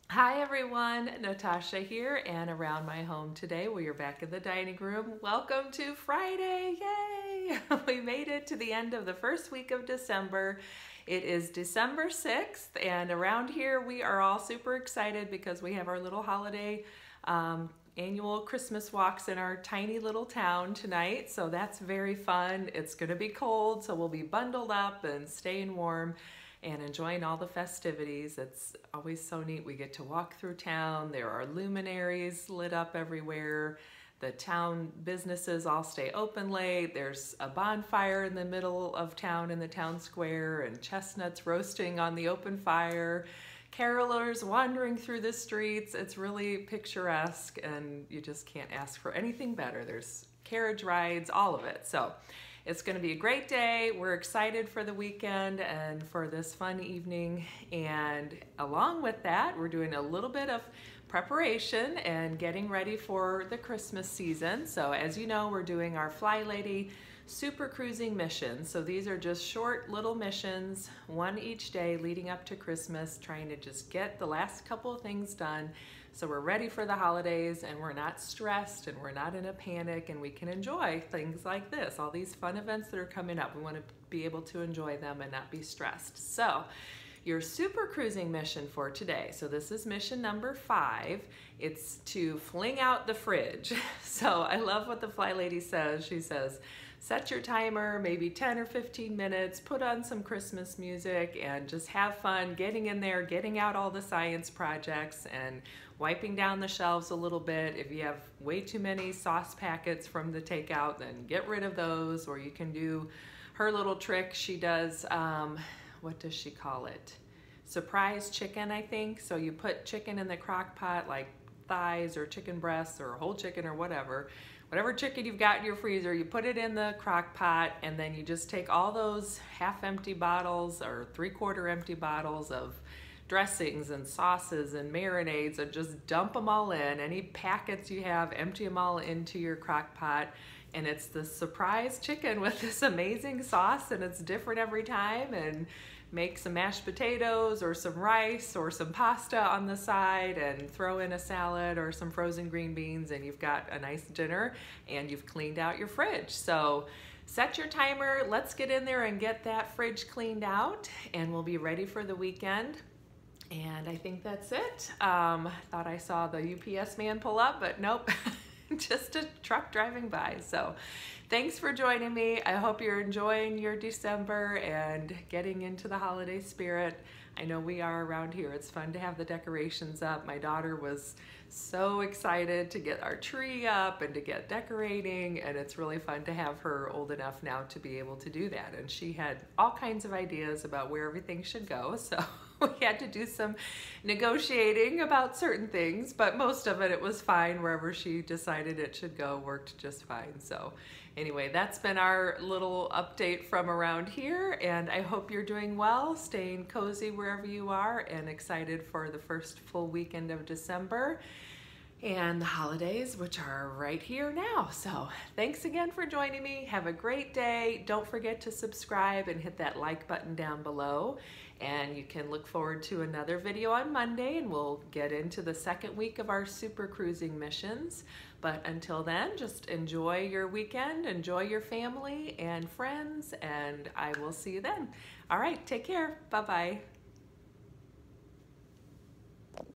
Hi everyone, Natasha here, and around my home today we are back in the dining room. Welcome to Friday, yay! We made it to the end of the first week of December. It is December 6th, and around here we are all super excited because we have our little holiday annual Christmas walks in our tiny little town tonight, so that's very fun. It's going to be cold, so we'll be bundled up and staying warm and enjoying all the festivities. It's always so neat. We get to walk through town. There are luminaries lit up everywhere. The town businesses all stay open late. There's a bonfire in the middle of town in the town square and chestnuts roasting on the open fire. Carolers wandering through the streets. It's really picturesque and you just can't ask for anything better. There's carriage rides, all of it. So it's going to be a great day. We're excited for the weekend and for this fun evening. And along with that, we're doing a little bit of preparation and getting ready for the Christmas season. So as you know, we're doing our Fly Lady super cruising missions. So these are just short little missions, one each day leading up to Christmas, trying to just get the last couple of things done so we're ready for the holidays and we're not stressed and we're not in a panic and we can enjoy things like this, all these fun events that are coming up. We want to be able to enjoy them and not be stressed. So your super cruising mission for today, so this is mission number 5, it's to fling out the fridge. So I love what the Fly Lady says. She says, set your timer, maybe 10 or 15 minutes, put on some Christmas music and just have fun getting in there, getting out all the science projects and wiping down the shelves a little bit. If you have way too many sauce packets from the takeout, then get rid of those, or you can do her little trick. She does, what does she call it? Surprise chicken, I think. So you put chicken in the crock pot, like thighs or chicken breasts or whole chicken or whatever chicken you've got in your freezer, you put it in the crock pot and then you just take all those half empty bottles or 3/4 empty bottles of dressings and sauces and marinades and just dump them all in. Any packets you have, empty them all into your crock pot. And it's the surprise chicken with this amazing sauce and it's different every time. And make some mashed potatoes or some rice or some pasta on the side and throw in a salad or some frozen green beans and you've got a nice dinner and you've cleaned out your fridge. So set your timer, let's get in there and get that fridge cleaned out and we'll be ready for the weekend. And I think that's it. Thought I saw the UPS man pull up, but nope. Just a truck driving by. So thanks for joining me. I hope you're enjoying your December and getting into the holiday spirit. I know we are around here. It's fun to have the decorations up. My daughter was so excited to get our tree up and to get decorating, and it's really fun to have her old enough now to be able to do that. And she had all kinds of ideas about where everything should go, so we had to do some negotiating about certain things, but most of it was fine. Wherever she decided it should go worked just fine. So anyway, that's been our little update from around here, and I hope you're doing well, staying cozy wherever you are, and excited for the first full weekend of December and the holidays, which are right here now. So thanks again for joining me. Have a great day. Don't forget to subscribe and hit that like button down below. And you can look forward to another video on Monday and we'll get into the second week of our super cruising missions. But until then, just enjoy your weekend, enjoy your family and friends, and I will see you then. All right, take care. Bye-bye.